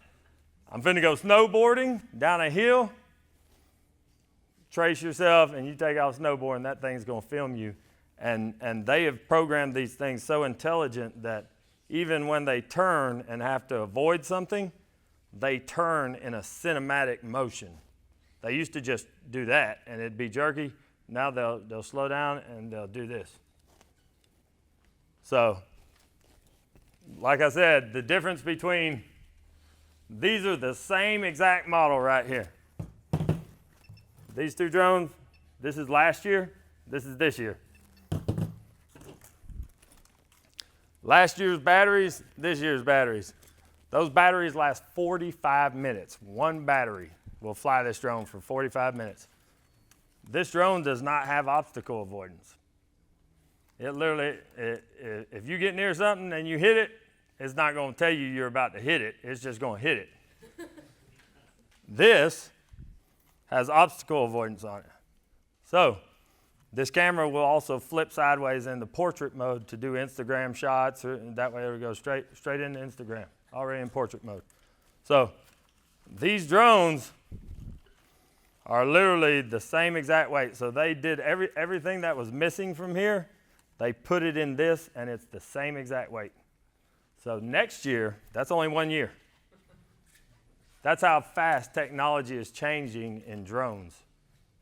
I'm finna go snowboarding down a hill. Trace yourself, and you take off snowboarding. That thing's gonna film you. And they have programmed these things so intelligent that even when they turn and have to avoid something, they turn in a cinematic motion. They used to just do that, and it'd be jerky. Now they'll slow down and they'll do this. So like I said, the difference between these are the same exact model right here. These two drones, this is last year, this is this year. Last year's batteries, this year's batteries. Those batteries last 45 minutes. One battery will fly this drone for 45 minutes. This drone does not have obstacle avoidance. It literally, if you get near something and you hit it, it's not going to tell you you're about to hit it. It's just going to hit it. This has obstacle avoidance on it. So this camera will also flip sideways into portrait mode to do Instagram shots. That way it'll go straight into Instagram, already in portrait mode. So these drones are literally the same exact weight. So they did everything that was missing from here, they put it in this, and it's the same exact weight. So next year, that's only 1 year. That's how fast technology is changing in drones.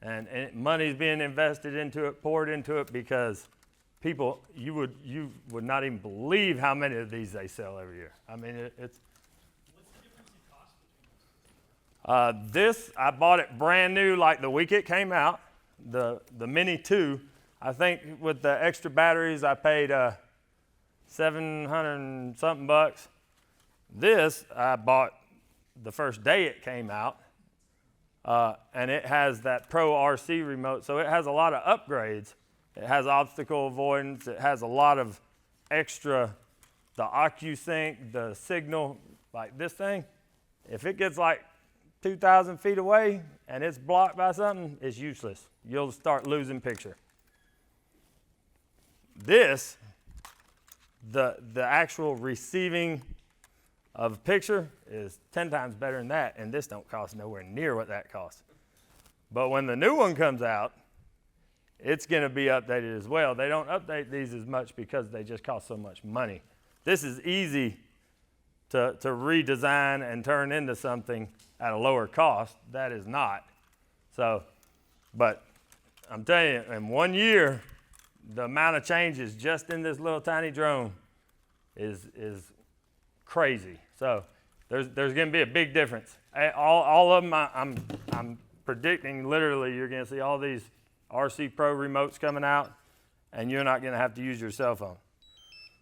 And money's being invested into it, poured into it, because people, you would not even believe how many of these they sell every year. I mean, it's. What's the difference in cost between those? This, I bought it brand new like the week it came out, the Mini 2. I think with the extra batteries, I paid $700 and something bucks. This, I bought the first day it came out. And it has that Pro RC remote, so it has a lot of upgrades. It has obstacle avoidance. It has a lot of extra, the OcuSync, the signal, like this thing. If it gets like 2,000 feet away and it's blocked by something, it's useless. You'll start losing picture. This, the actual receiving of a picture is 10 times better than that, and this don't cost nowhere near what that costs. But when the new one comes out, it's going to be updated as well. They don't update these as much because they just cost so much money. This is easy to redesign and turn into something at a lower cost. That is not. So, but I'm telling you, in 1 year, the amount of changes just in this little tiny drone is crazy. So there's going to be a big difference. All of them, I'm predicting literally you're going to see all these RC Pro remotes coming out, and you're not going to have to use your cell phone.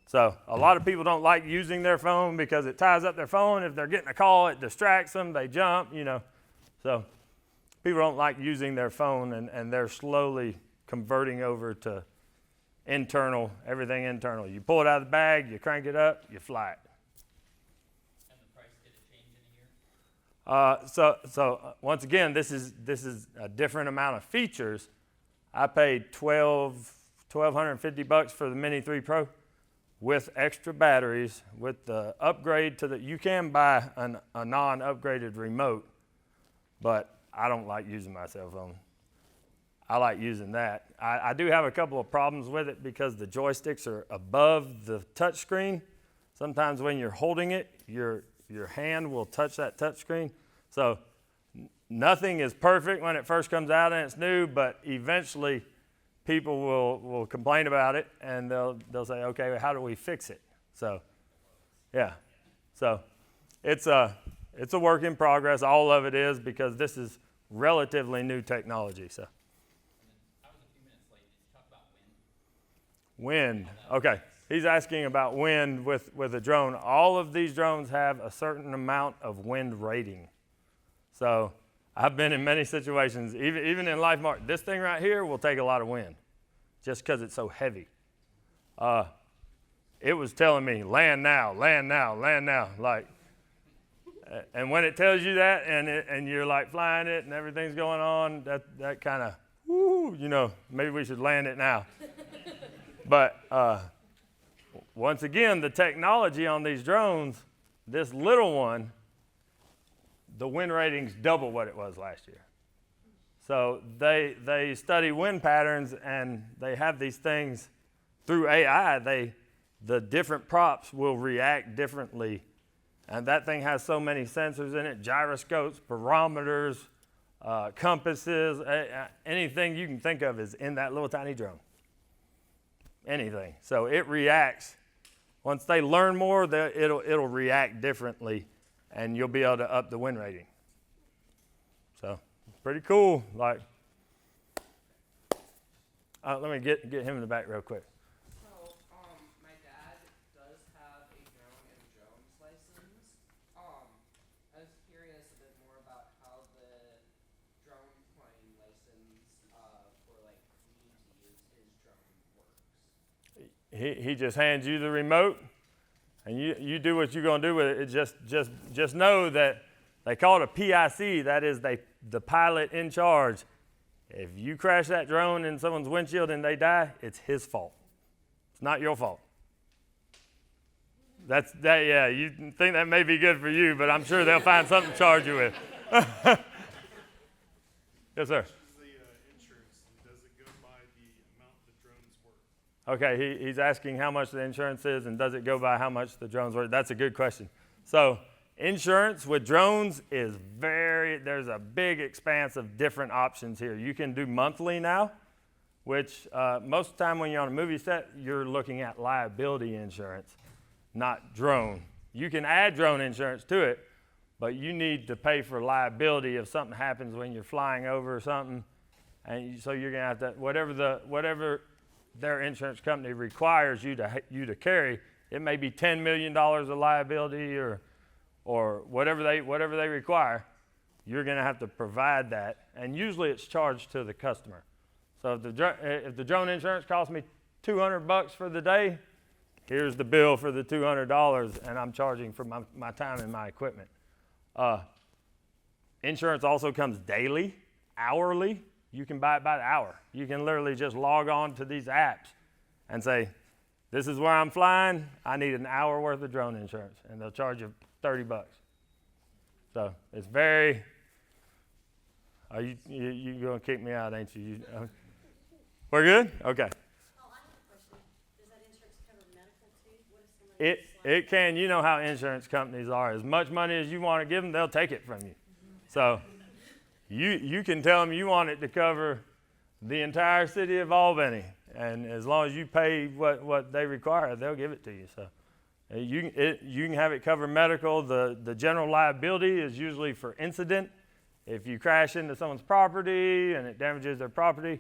So a lot of people don't like using their phone because it ties up their phone. If they're getting a call, it distracts them. They jump, you know. So people don't like using their phone, and they're slowly converting over to internal, everything internal. You pull it out of the bag, you crank it up, you fly it. And the price, did it change in a year? So once again, this is a different amount of features. I paid $1,250 for the Mini 3 Pro with extra batteries, with the upgrade to the, you can buy a non-upgraded remote, but I don't like using my cell phone. I like using that. I do have a couple of problems with it because the joysticks are above the touch screen. Sometimes when you're holding it, your hand will touch that touch screen. So nothing is perfect when it first comes out and it's new, but eventually people will complain about it, and they'll say, okay, how do we fix it? So, yeah. So it's a work in progress. All of it is, because this is relatively new technology. So. I was a few minutes late. Did you talk about wind? Wind. Okay. He's asking about wind with a drone. All of these drones have a certain amount of wind rating. So I've been in many situations, even in Life Mark. This thing right here will take a lot of wind just because it's so heavy. It was telling me, land now, land now, land now. Like, and when it tells you that and you're like flying it and everything's going on, that kind of, woo, you know, maybe we should land it now. But once again, the technology on these drones, this little one, the wind rating's double what it was last year. So they study wind patterns, and they have these things through AI. The different props will react differently, and that thing has so many sensors in it: gyroscopes, barometers, compasses, anything you can think of is in that little tiny drone. Anything. So it reacts Once they learn more, it'll react differently, and you'll be able to up the win rating. So, pretty cool. Like, let me get him in the back real quick. So, my dad does have a drone and drones license. I was curious a bit more about how the drone flying license for like me to use his drone works. He just hands you the remote, and you do what you're gonna do with it. Just know that they call it a PIC. That is the pilot in charge. If you crash that drone in someone's windshield and they die, it's his fault. It's not your fault. Yeah, you think that may be good for you, but I'm sure they'll find something to charge you with. Yes, sir. The insurance, and does it go by the amount the drone's worth? Okay, he's asking how much the insurance is and does it go by how much the drone's worth? That's a good question. So insurance with drones is there's a big expanse of different options here. You can do monthly now, which most of the time when you're on a movie set, you're looking at liability insurance, not drone. You can add drone insurance to it, but you need to pay for liability if something happens when you're flying over or something. And so you're gonna have to, whatever their insurance company requires you to carry, it may be $10 million of liability or whatever they require, you're going to have to provide that, and usually it's charged to the customer. So if the drone insurance costs me $200 for the day, here's the bill for the $200, and I'm charging for my time and my equipment. Insurance also comes daily, hourly. You can buy it by the hour. You can literally just log on to these apps and say, this is where I'm flying, I need an hour worth of drone insurance, and they'll charge you $30. So it's very, you gonna kick me out, ain't you? We're good? Okay. Oh, I have a question. Does that insurance cover medical too? What if somebody It can. You know how insurance companies are. As much money as you want to give them, they'll take it from you. So you can tell them you want it to cover the entire city of Albany, and as long as you pay what they require, they'll give it to you. So you can have it cover medical. The general liability is usually for incident. If you crash into someone's property and it damages their property,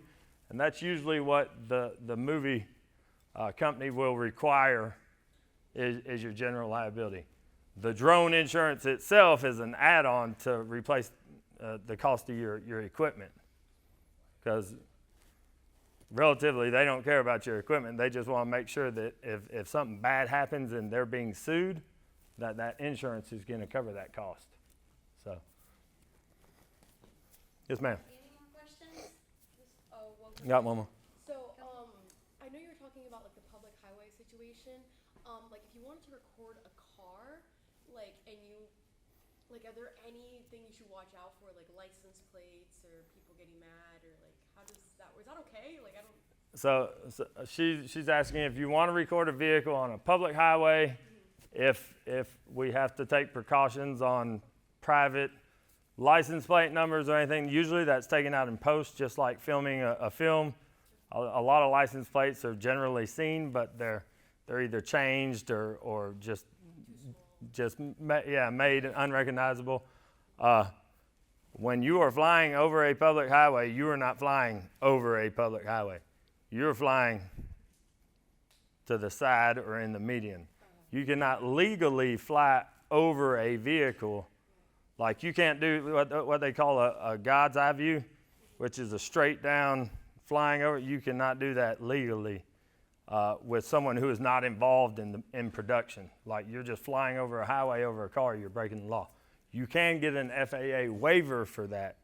and that's usually what the movie company will require is your general liability. The drone insurance itself is an add-on to replace the cost of your equipment, because relatively they don't care about your equipment. They just want to make sure that if something bad happens and they're being sued, that insurance is going to cover that cost. So, yes, ma'am. Any more questions? Got one more. So, I know you were talking about like the public highway situation. Like if you wanted to record a car, like, are there anything you should watch out for, like license plates or people getting mad, or like how does that work? Is that okay? Like I don't. So she's asking if you want to record a vehicle on a public highway, if we have to take precautions on private license plate numbers or anything. Usually that's taken out in post, just like filming a film. A lot of license plates are generally seen, but they're either changed or just made unrecognizable. When you are flying over a public highway, you are not flying over a public highway. You're flying to the side or in the median. You cannot legally fly over a vehicle. Like you can't do what they call a God's eye view, which is a straight down flying over. You cannot do that legally with someone who is not involved in production. Like you're just flying over a highway over a car, you're breaking the law. You can get an FAA waiver for that,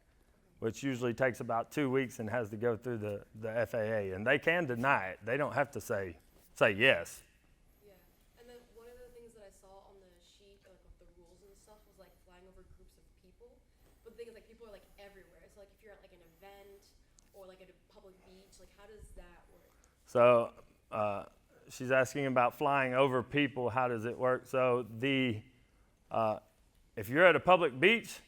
which usually takes about 2 weeks and has to go through the FAA. And they can deny it. They don't have to say yes. Yeah, and then one of the things that I saw on the sheet, like with the rules and stuff, was like flying over groups of people. But the thing is, like people are like everywhere. So like if you're at like an event or like at a public beach, like how does that work? So she's asking about flying over people. How does it work? So if you're at a public beach,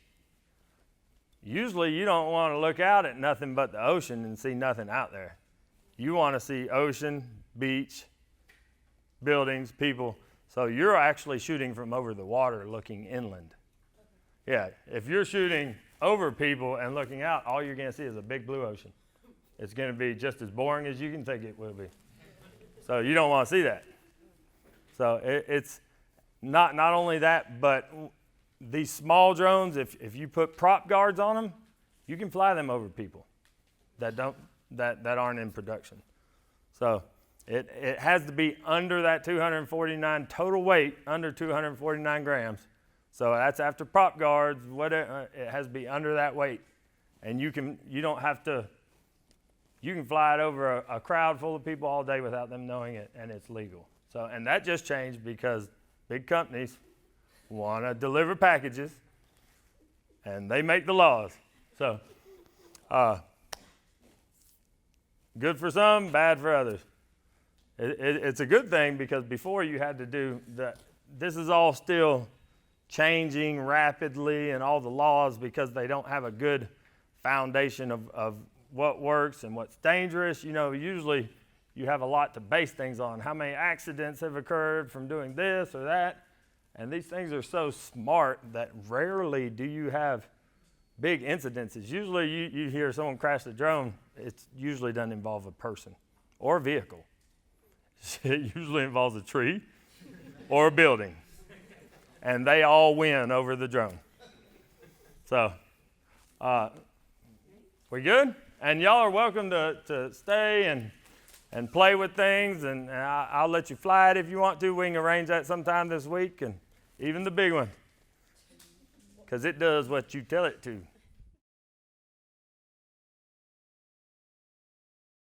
usually you don't want to look out at nothing but the ocean and see nothing out there. You want to see ocean, beach, buildings, people. So you're actually shooting from over the water looking inland. Yeah, if you're shooting over people and looking out, all you're going to see is a big blue ocean. It's going to be just as boring as you can think it will be. So you don't want to see that. So it's not only that, but these small drones, if you put prop guards on them, you can fly them over people that aren't in production. So it has to be under that 249 total weight, under 249 grams. So that's after prop guards, whatever, it has to be under that weight. And you can fly it over a crowd full of people all day without them knowing it, and it's legal. So, and that just changed because big companies want to deliver packages, and they make the laws. So, good for some, bad for others. It's a good thing because before you had to do that. This is all still changing rapidly, and all the laws, because they don't have a good foundation of what works and what's dangerous. You know, usually you have a lot to base things on. How many accidents have occurred from doing this or that? And these things are so smart that rarely do you have big incidences. Usually you hear someone crash the drone, it usually doesn't involve a person or a vehicle. It usually involves a tree or a building. And they all win over the drone. So, we good? And y'all are welcome to stay and play with things, and I'll let you fly it if you want to. We can arrange that sometime this week, and even the big one, because it does what you tell it to.